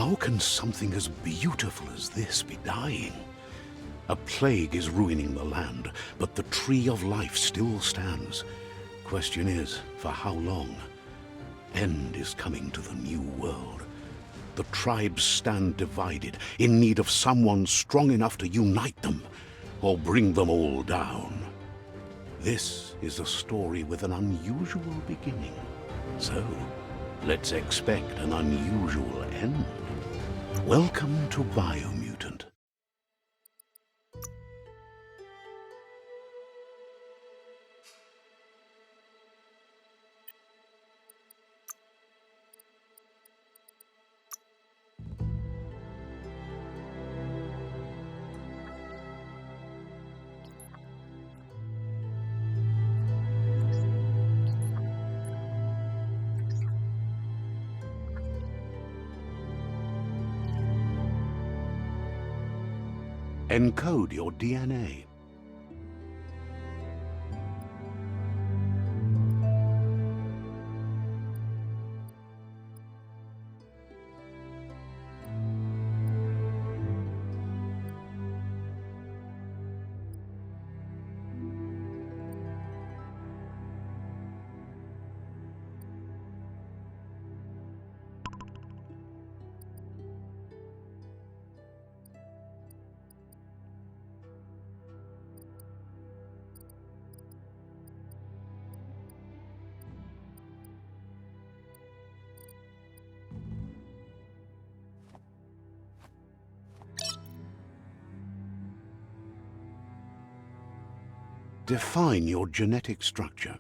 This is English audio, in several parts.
How can something as beautiful as this be dying? A plague is ruining the land, but the tree of life still stands. Question is, for how long? End is coming to the new world. The tribes stand divided, in need of someone strong enough to unite them, or bring them all down. This is a story with an unusual beginning. So, let's expect an unusual end. Welcome to Biomutant. Encode your DNA. Define your genetic structure.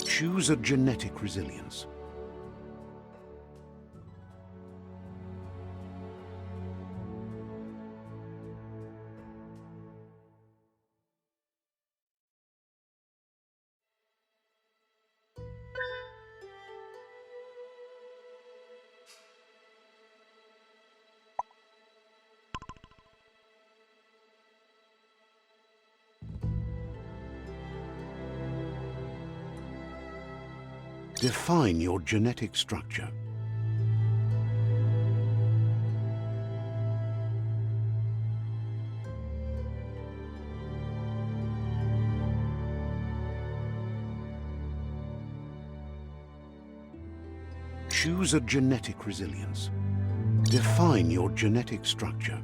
Choose a genetic resilience. Define your genetic structure. Choose a genetic resilience. Define your genetic structure.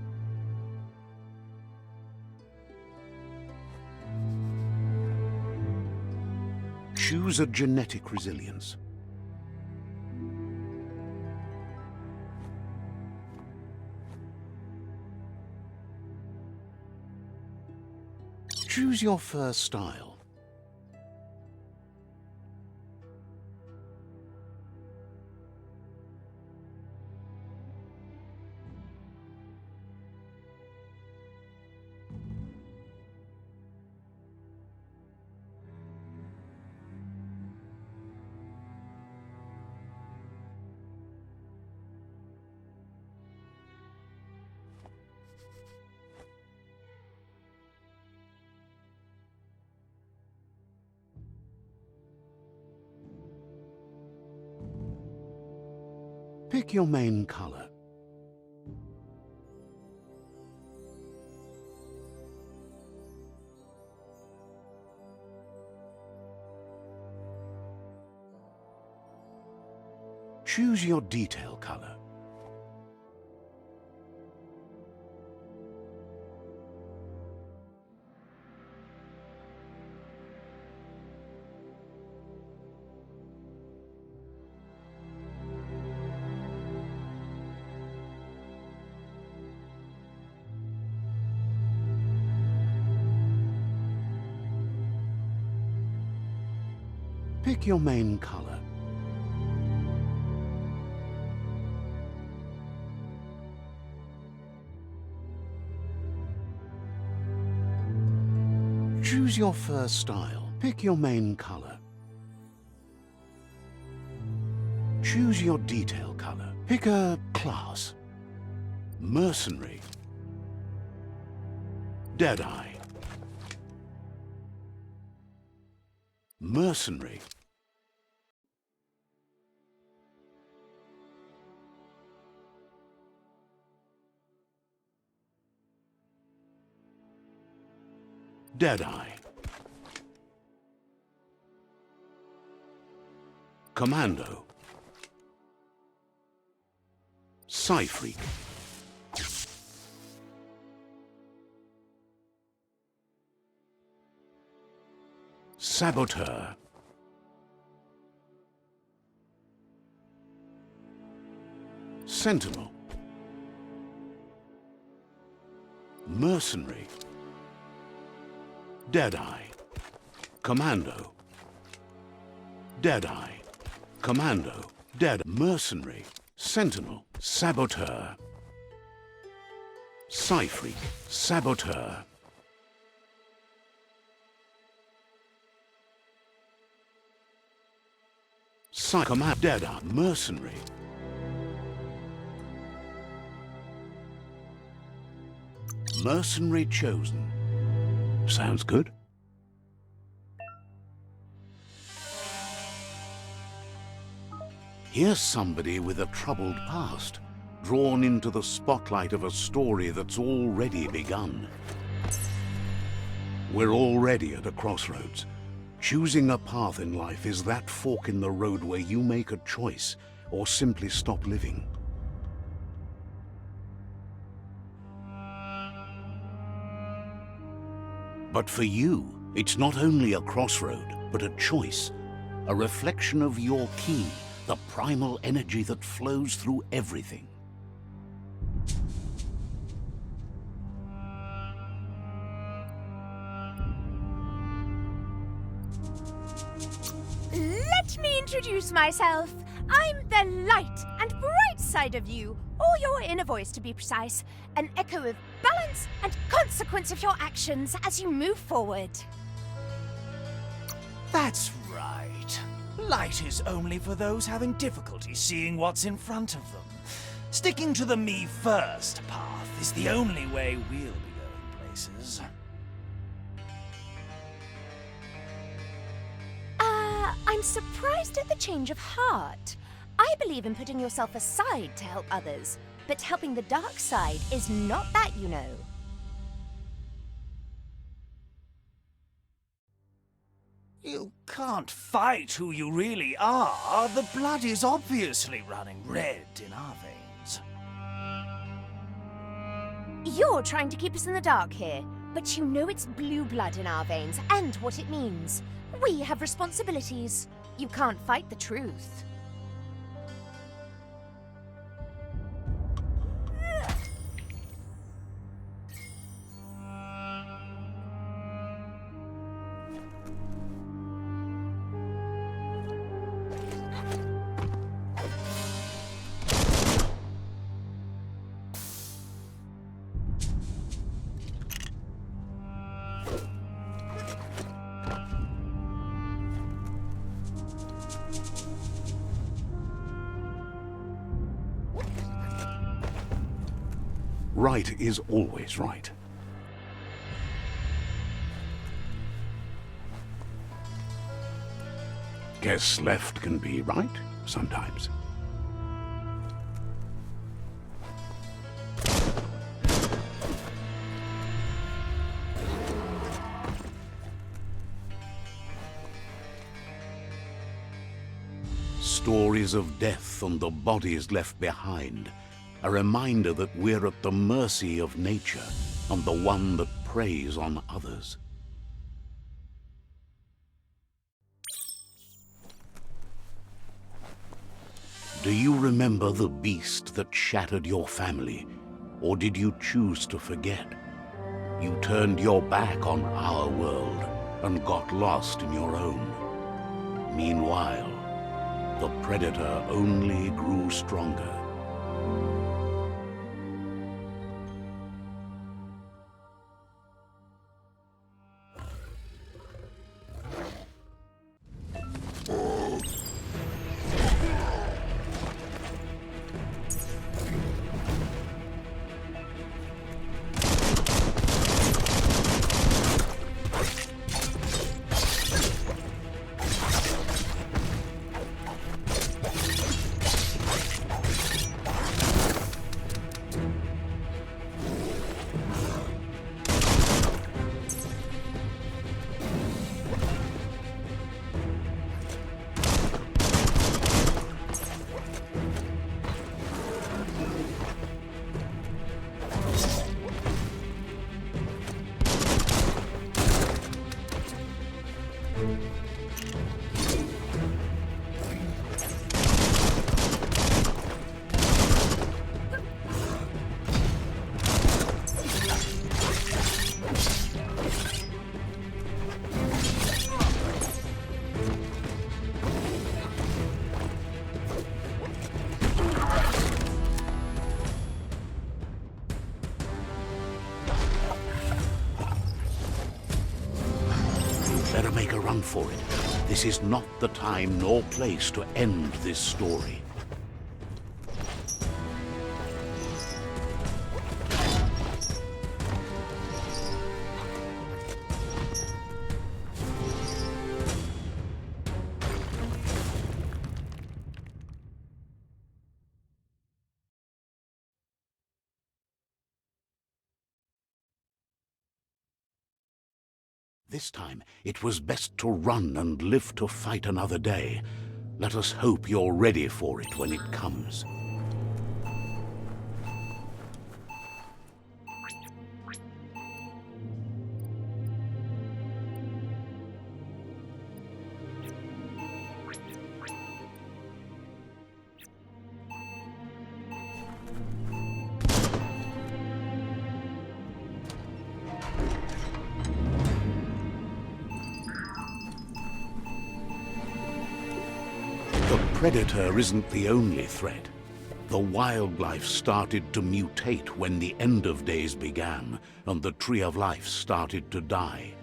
Choose a genetic resilience. Choose your fur style. Pick your main color. Choose your detail color. Pick your main color. Choose your fur style. Pick your main color. Choose your detail color. Pick a class. Mercenary. Deadeye. Mercenary. Deadeye. Commando. Psy-Freak. Saboteur. Sentinel. Mercenary. Deadeye. Commando. Deadeye. Commando. Dead. Mercenary. Sentinel. Saboteur. Psy-Freak. Saboteur. Command. Deadeye. Mercenary. Mercenary chosen. Sounds good. Here's somebody with a troubled past, drawn into the spotlight of a story that's already begun. We're already at a crossroads. Choosing a path in life is that fork in the road where you make a choice or simply stop living. But for you, it's not only a crossroad, but a choice, a reflection of your ki, the primal energy that flows through everything. Let me introduce myself. I'm the light and bright side of you, or your inner voice to be precise, an echo of balance and consequence of your actions as you move forward. That's right. Light is only for those having difficulty seeing what's in front of them. Sticking to the me first path is the only way we'll be going places. I'm surprised at the change of heart. I believe in putting yourself aside to help others, but helping the dark side is not that, you know. You can't fight who you really are. The blood is obviously running red in our veins. You're trying to keep us in the dark here, but you know it's blue blood in our veins and what it means. We have responsibilities. You can't fight the truth. Right is always right. Guess left can be right sometimes. Stories of death and the bodies left behind. A reminder that we're at the mercy of nature and the one that preys on others. Do you remember the beast that shattered your family, or did you choose to forget? You turned your back on our world and got lost in your own. Meanwhile, the predator only grew stronger. Better make a run for it. This is not the time nor place to end this story. This time, it was best to run and live to fight another day. Let us hope you're ready for it when it comes. The predator isn't the only threat. The wildlife started to mutate when the end of days began, and the tree of life started to die.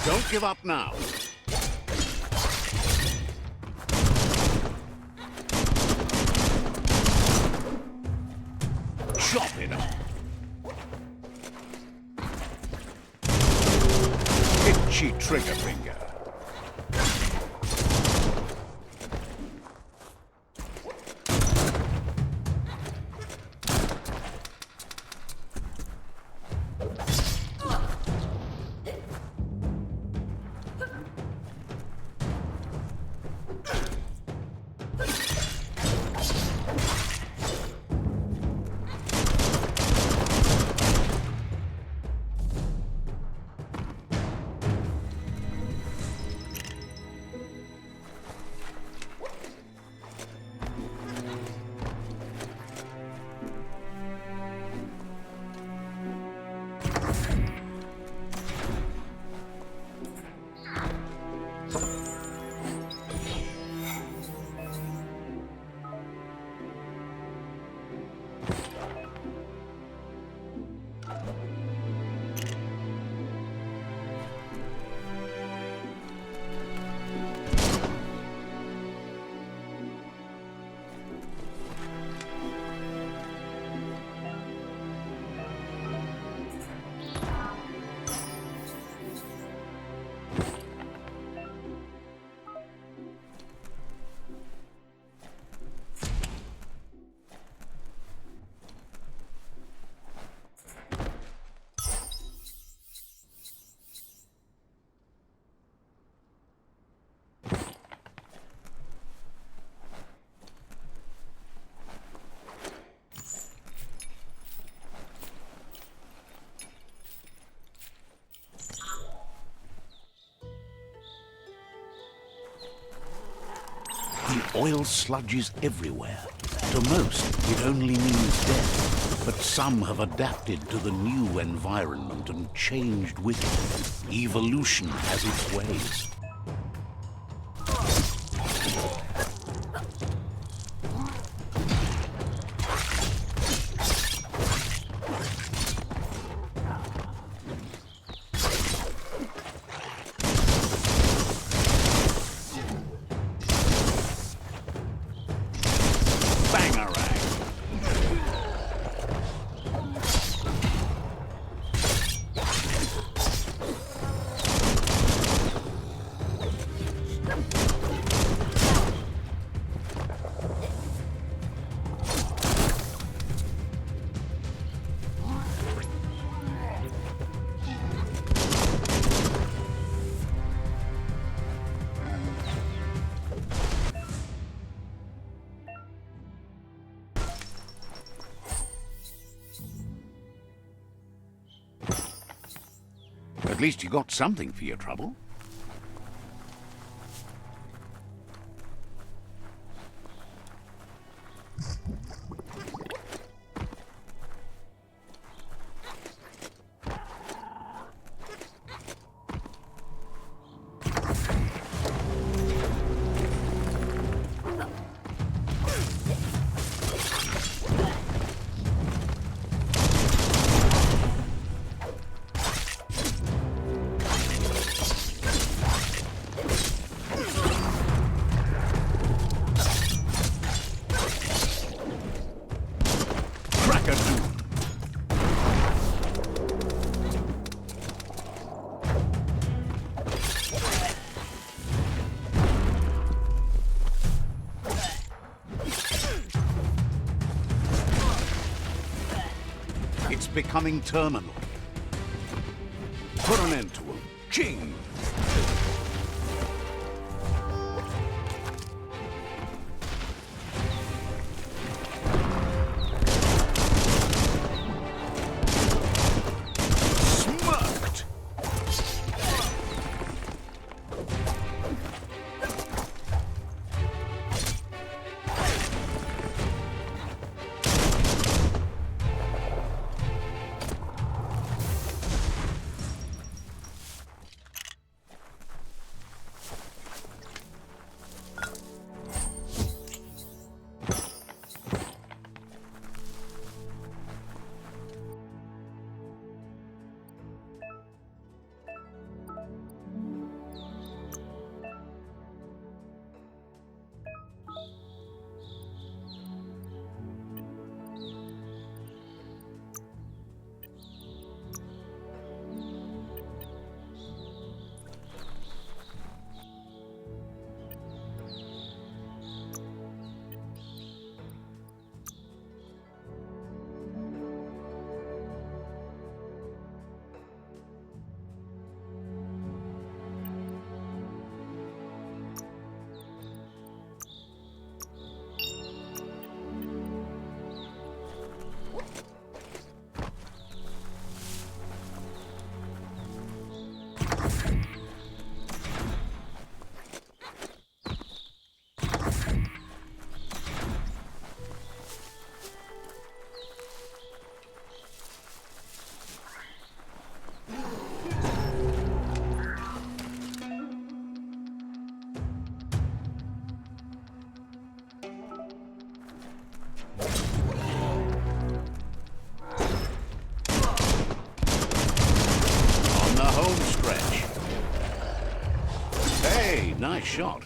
Don't give up now. Chop it up. Itchy trigger finger. The oil sludges everywhere. To most, it only means death. But some have adapted to the new environment and changed with it. Evolution has its ways. At least you got something for your trouble. It's becoming terminal. Put an end to him. Ching! Smirked! Nice shot.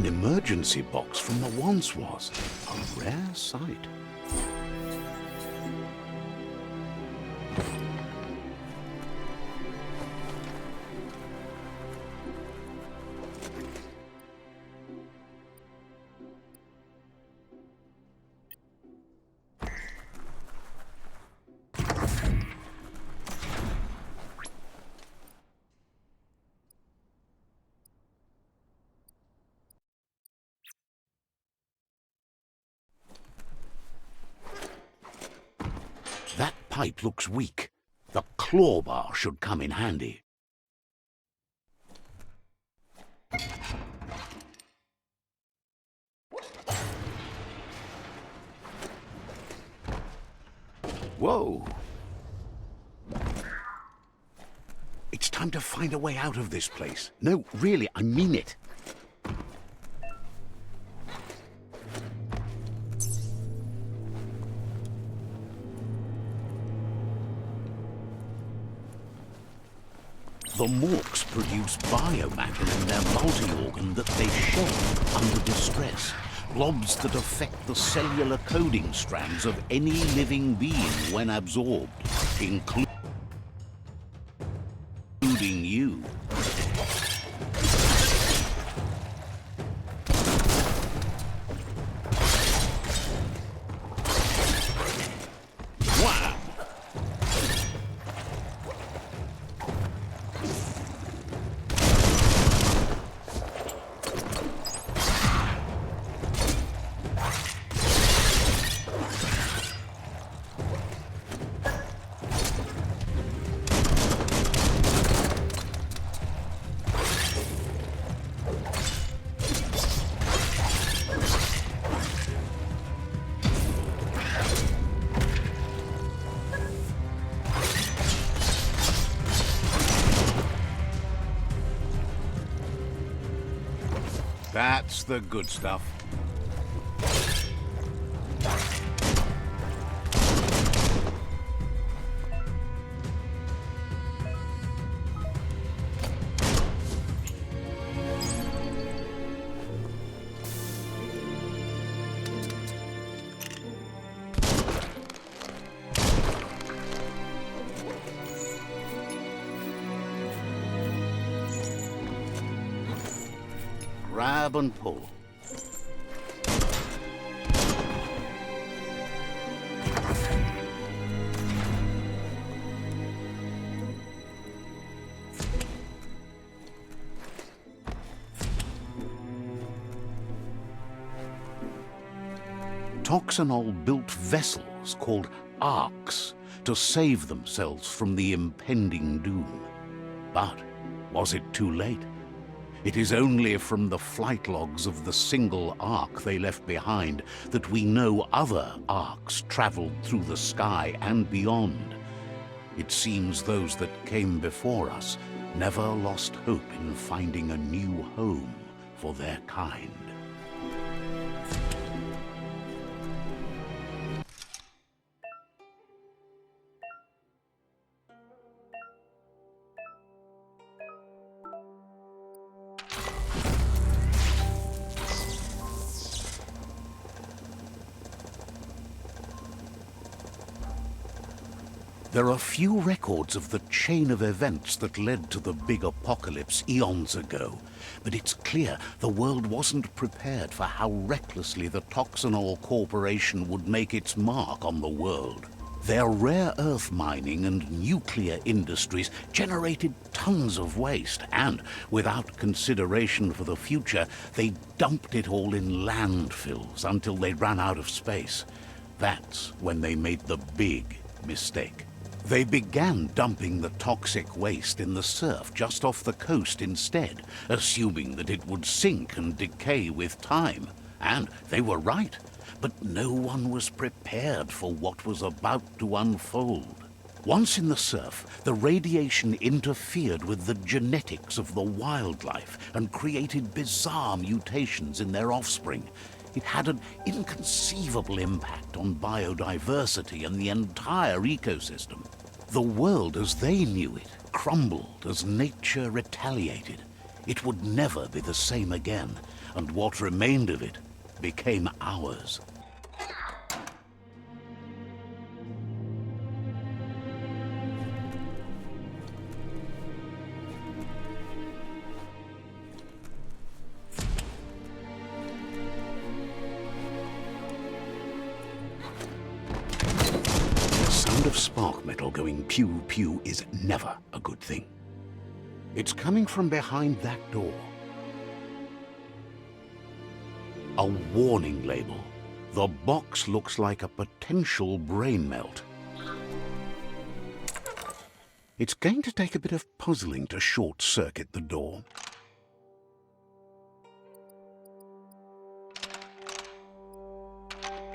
An emergency box from the once was. A rare sight. That pipe looks weak. The claw bar should come in handy. Whoa! It's time to find a way out of this place. No, really, I mean it. The Morks produce biomatter in their multi-organ that they shed under distress. Blobs that affect the cellular coding strands of any living being when absorbed, including you. Wow! That's the good stuff. Grab and pull. Toxanol built vessels called arks to save themselves from the impending doom. But was it too late? It is only from the flight logs of the single ark they left behind that we know other arks traveled through the sky and beyond. It seems those that came before us never lost hope in finding a new home for their kind. There are few records of the chain of events that led to the big apocalypse eons ago, but it's clear the world wasn't prepared for how recklessly the Toxanol Corporation would make its mark on the world. Their rare earth mining and nuclear industries generated tons of waste, and, without consideration for the future, they dumped it all in landfills until they ran out of space. That's when they made the big mistake. They began dumping the toxic waste in the surf just off the coast instead, assuming that it would sink and decay with time. And they were right, but no one was prepared for what was about to unfold. Once in the surf, the radiation interfered with the genetics of the wildlife and created bizarre mutations in their offspring. It had an inconceivable impact on biodiversity and the entire ecosystem. The world as they knew it crumbled as nature retaliated. It would never be the same again, and what remained of it became ours. The sound of spark metal going pew-pew is never a good thing. It's coming from behind that door. A warning label. The box looks like a potential brain melt. It's going to take a bit of puzzling to short-circuit the door.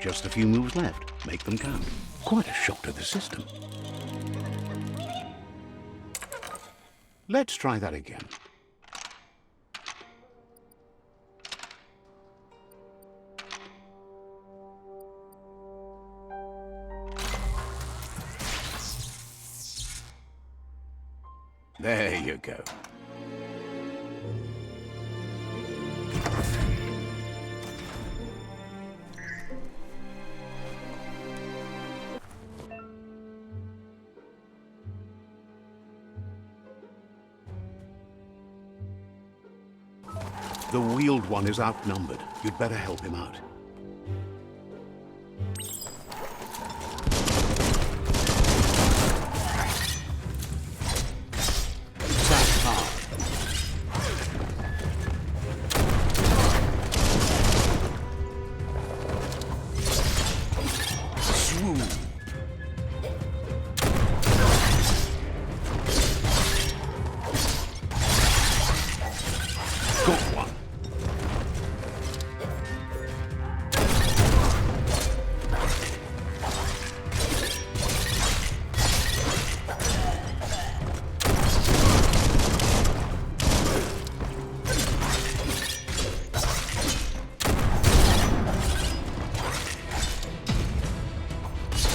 Just a few moves left. Make them count. Quite a shock to the system. Let's try that again. There you go. The wheeled one is outnumbered. You'd better help him out. Attack hard. Swoop. Got one.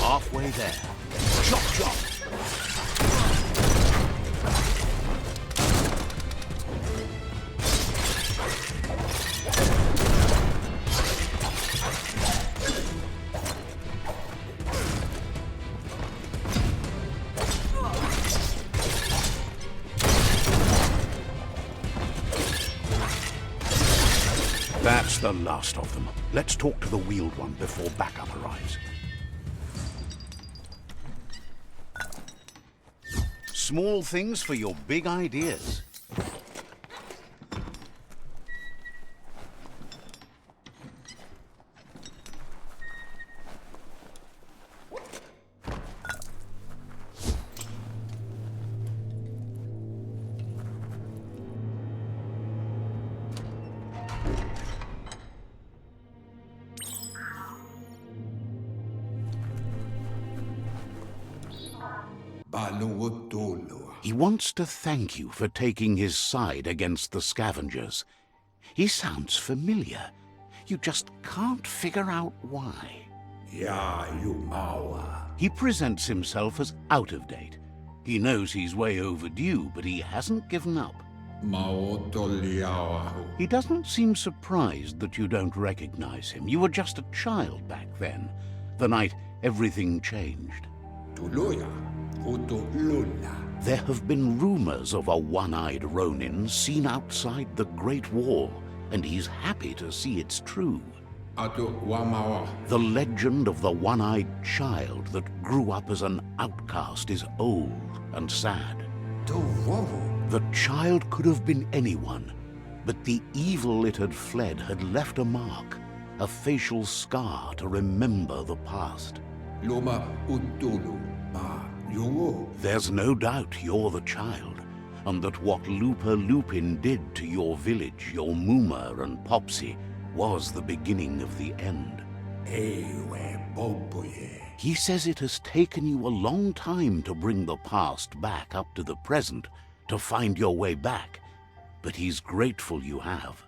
Halfway there. Chop, chop. That's the last of them. Let's talk to the wheeled one before backup arrives. Small things for your big ideas. He wants to thank you for taking his side against the scavengers. He sounds familiar. You just can't figure out why. He presents himself as out of date. He knows he's way overdue, but he hasn't given up. He doesn't seem surprised that you don't recognize him. You were just a child back then, the night everything changed. There have been rumors of a one-eyed Ronin seen outside the Great Wall, and he's happy to see it's true. The legend of the one-eyed child that grew up as an outcast is old and sad. The child could have been anyone, but the evil it had fled had left a mark, a facial scar to remember the past. There's no doubt you're the child, and that what Lupa Lupin did to your village, your Muma and Popsy, was the beginning of the end. He says it has taken you a long time to bring the past back up to the present, to find your way back, but he's grateful you have.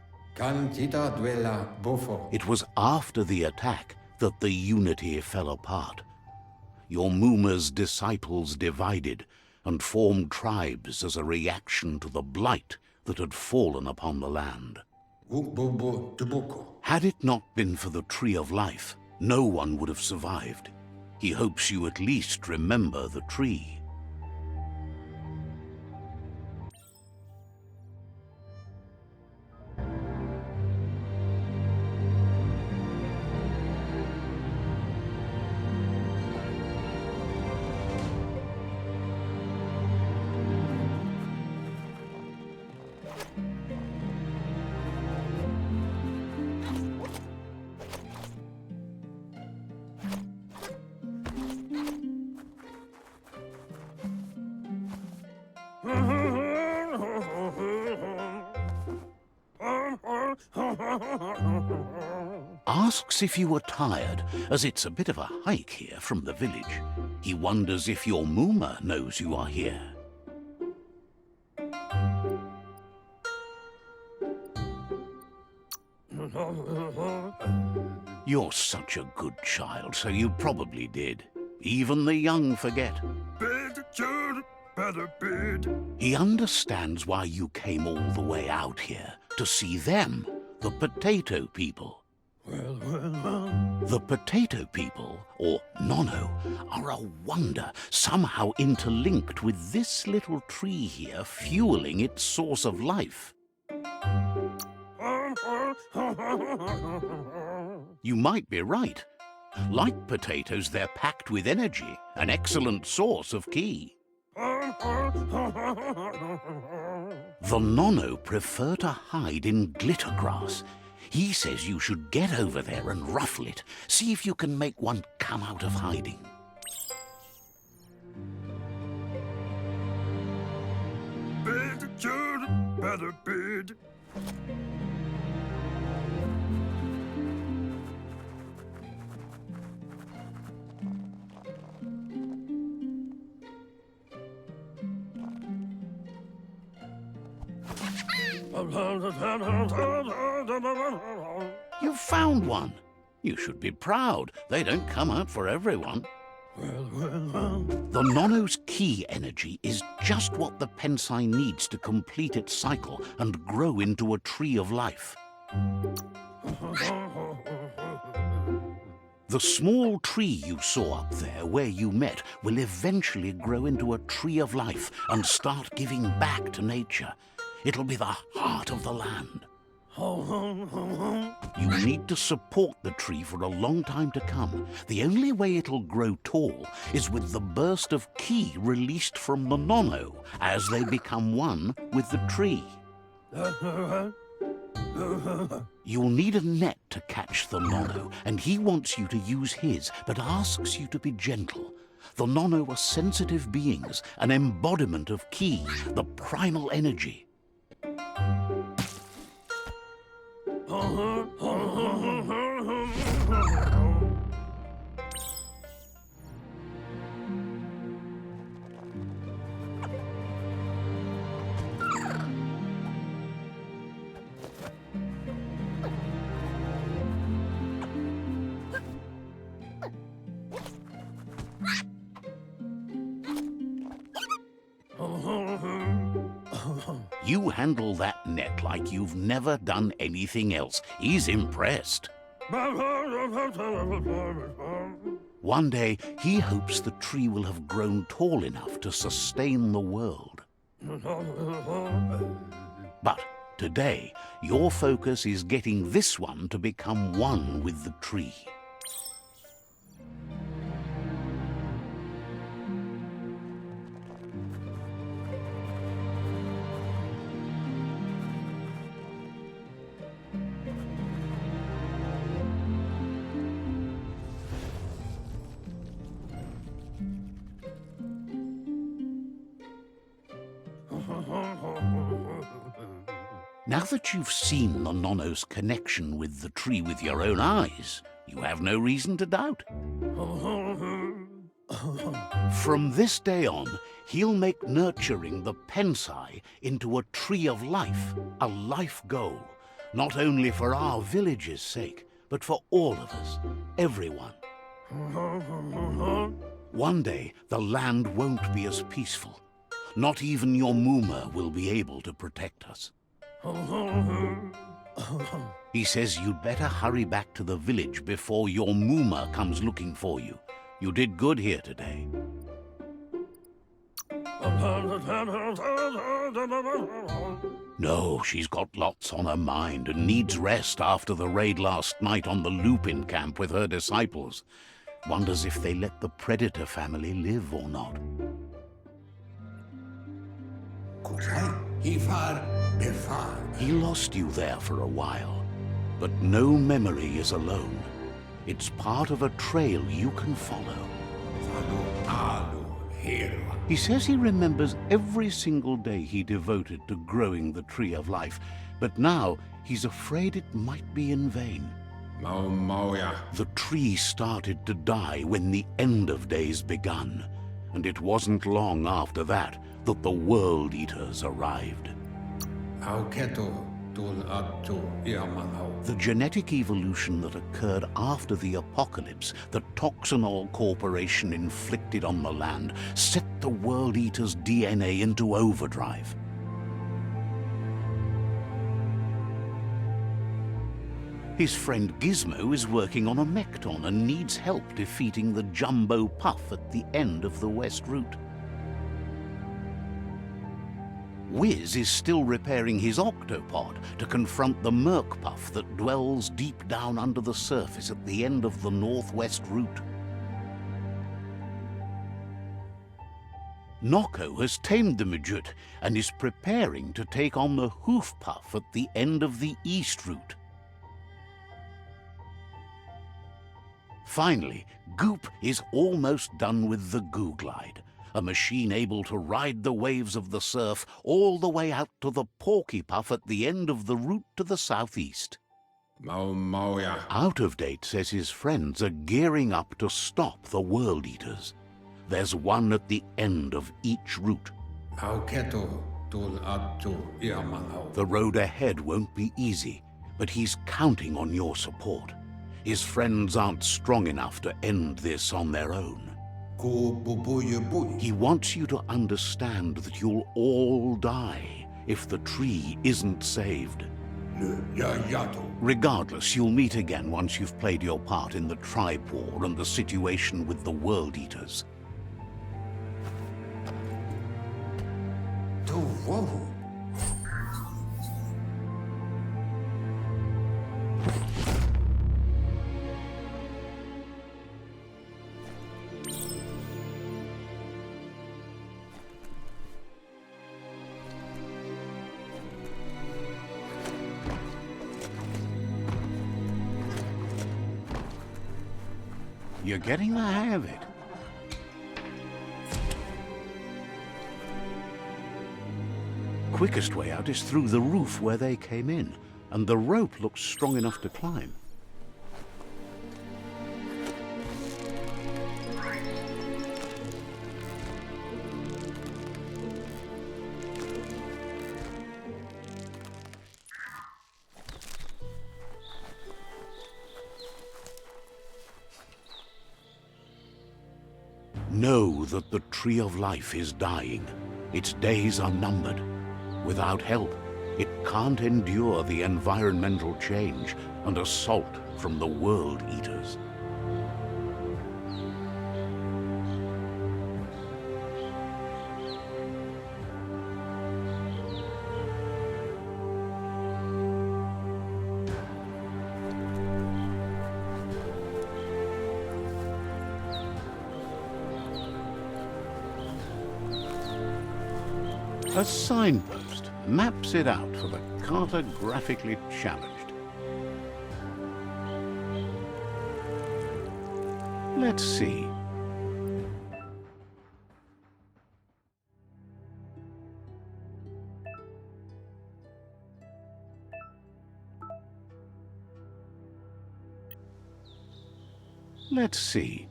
It was after the attack that the unity fell apart. Your Muma's disciples divided and formed tribes as a reaction to the blight that had fallen upon the land. Had it not been for the Tree of Life, no one would have survived. He hopes you at least remember the tree. Asks if you were tired, as it's a bit of a hike here from the village. He wonders if your Mooma knows you are here. You're such a good child, so you probably did. Even the young forget. He understands why you came all the way out here, to see them, the potato people. The potato people, or Nono, are a wonder, somehow interlinked with this little tree here fueling its source of life. You might be right. Like potatoes, they're packed with energy, an excellent source of ki. The Nono prefer to hide in glitter grass. He says you should get over there and ruffle it. See if you can make one come out of hiding. You've found one. You should be proud. They don't come out for everyone. The Nono's ki energy is just what the Pensai needs to complete its cycle and grow into a tree of life. The small tree you saw up there where you met will eventually grow into a tree of life and start giving back to nature. It'll be the heart of the land. You need to support the tree for a long time to come. The only way it'll grow tall is with the burst of ki released from the Nono as they become one with the tree. You'll need a net to catch the Nono, and he wants you to use his, but asks you to be gentle. The Nono are sensitive beings, an embodiment of ki, the primal energy. You handle that net like you've never done anything else. He's impressed. One day, he hopes the tree will have grown tall enough to sustain the world. But today, your focus is getting this one to become one with the tree. Now that you've seen the Nono's connection with the tree with your own eyes, you have no reason to doubt. From this day on, he'll make nurturing the Pensai into a tree of life, a life goal, not only for our village's sake, but for all of us, everyone. One day, the land won't be as peaceful. Not even your Muma will be able to protect us. He says you'd better hurry back to the village before your Muma comes looking for you. You did good here today. No, she's got lots on her mind and needs rest after the raid last night on the Lupin camp with her disciples. Wonders if they let the Predator family live or not. He lost you there for a while, but no memory is alone. It's part of a trail you can follow. He says he remembers every single day he devoted to growing the Tree of Life, but now he's afraid it might be in vain. The tree started to die when the end of days begun, and it wasn't long after that that the World Eaters arrived. The genetic evolution that occurred after the apocalypse that Toxinol Corporation inflicted on the land set the World Eater's DNA into overdrive. His friend Gizmo is working on a Mekton and needs help defeating the Jumbo Puff at the end of the West Route. Wiz is still repairing his octopod to confront the Merc Puff that dwells deep down under the surface at the end of the Northwest Route. Nocco has tamed the Midget and is preparing to take on the Hoof Puff at the end of the East Route. Finally, Goop is almost done with the Googlide, a machine able to ride the waves of the surf all the way out to the Porky Puff at the end of the route to the southeast. Out of Date says his friends are gearing up to stop the World Eaters. There's one at the end of each route. The road ahead won't be easy, but he's counting on your support. His friends aren't strong enough to end this on their own. He wants you to understand that you'll all die if the tree isn't saved. Regardless, you'll meet again once you've played your part in the tribe war and the situation with the World Eaters. You're getting the hang of it. Quickest way out is through the roof where they came in, and the rope looks strong enough to climb. Know that the Tree of Life is dying. Its days are numbered. Without help, it can't endure the environmental change and assault from the World Eaters. A signpost maps it out for the cartographically challenged. Let's see. Let's see.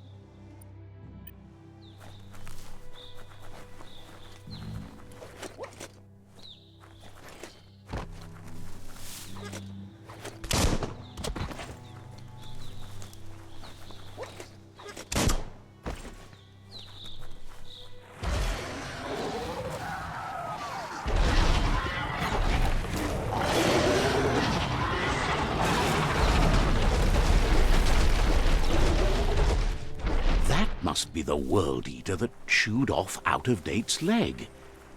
must be the World Eater that chewed off Out-of-Date's leg.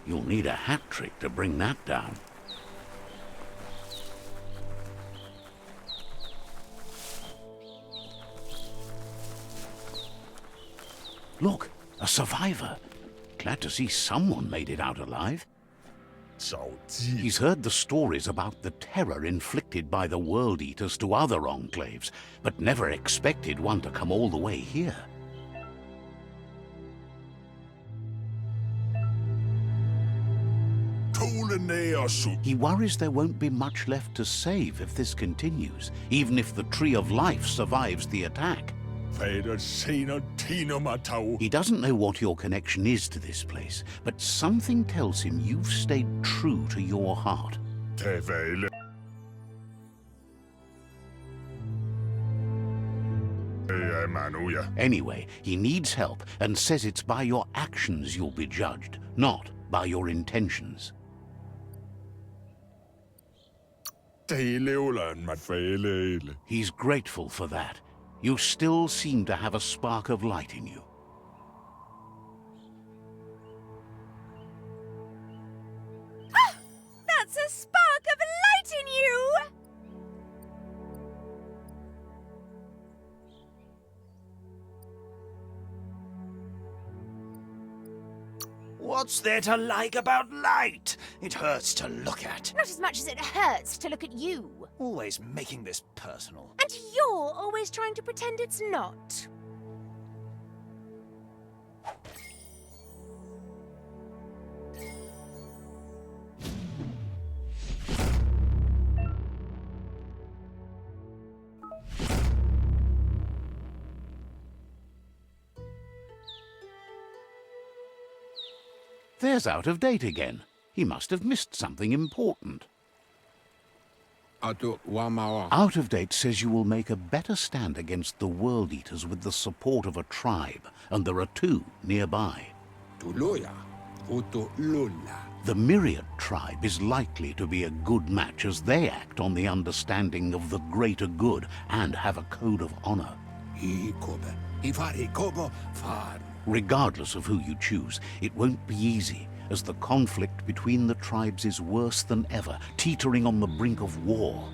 You'll need a hat trick to bring that down. Look, a survivor. Glad to see someone made it out alive. He's heard the stories about the terror inflicted by the World Eaters to other enclaves, but never expected one to come all the way here. He worries there won't be much left to save if this continues, even if the Tree of Life survives the attack. He doesn't know what your connection is to this place, but something tells him you've stayed true to your heart. Anyway, he needs help and says it's by your actions you'll be judged, not by your intentions. He's grateful for that. You still seem to have a spark of light in you. Ah! That's a spark of light in you! What's there to like about light? It hurts to look at. Not as much as it hurts to look at you. Always making this personal. And you're always trying to pretend it's not. There's Out-of-Date again. He must have missed something important. Out-of-Date says you will make a better stand against the World Eaters with the support of a tribe, and there are 2 nearby. The Myriad tribe is likely to be a good match as they act on the understanding of the greater good and have a code of honor. Regardless of who you choose, it won't be easy, as the conflict between the tribes is worse than ever, teetering on the brink of war.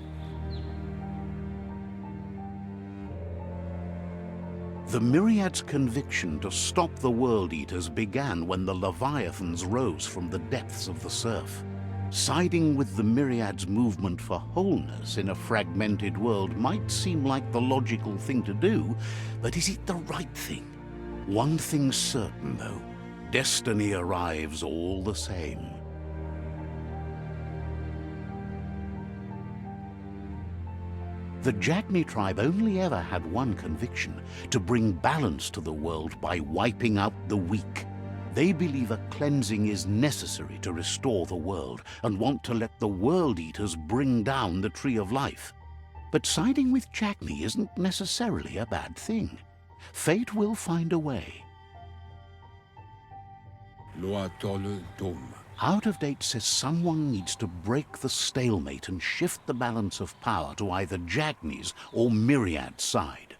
The Myriad's conviction to stop the World Eaters began when the Leviathans rose from the depths of the surf. Siding with the Myriad's movement for wholeness in a fragmented world might seem like the logical thing to do, but is it the right thing? One thing's certain, though. Destiny arrives all the same. The Jagni tribe only ever had one conviction: to bring balance to the world by wiping out the weak. They believe a cleansing is necessary to restore the world, and want to let the World Eaters bring down the Tree of Life. But siding with Jagni isn't necessarily a bad thing. Fate will find a way. Out-of-Date says someone needs to break the stalemate and shift the balance of power to either Jagni's or Myriad's side.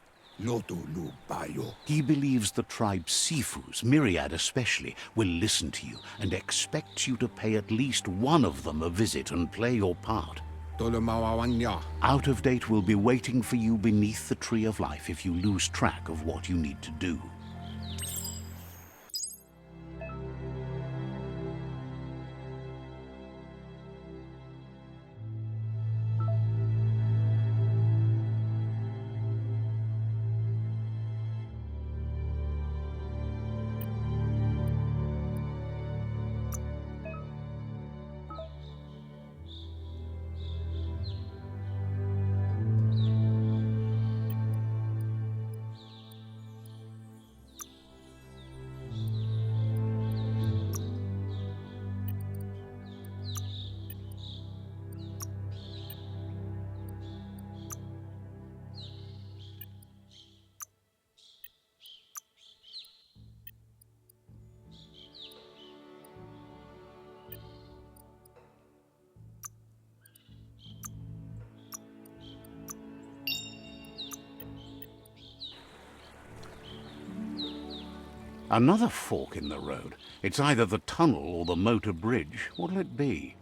He believes the tribe Sifus, Myriad especially, will listen to you and expects you to pay at least one of them a visit and play your part. Out-of-Date will be waiting for you beneath the Tree of Life if you lose track of what you need to do. Another fork in the road. It's either the tunnel or the motor bridge. What'll it be?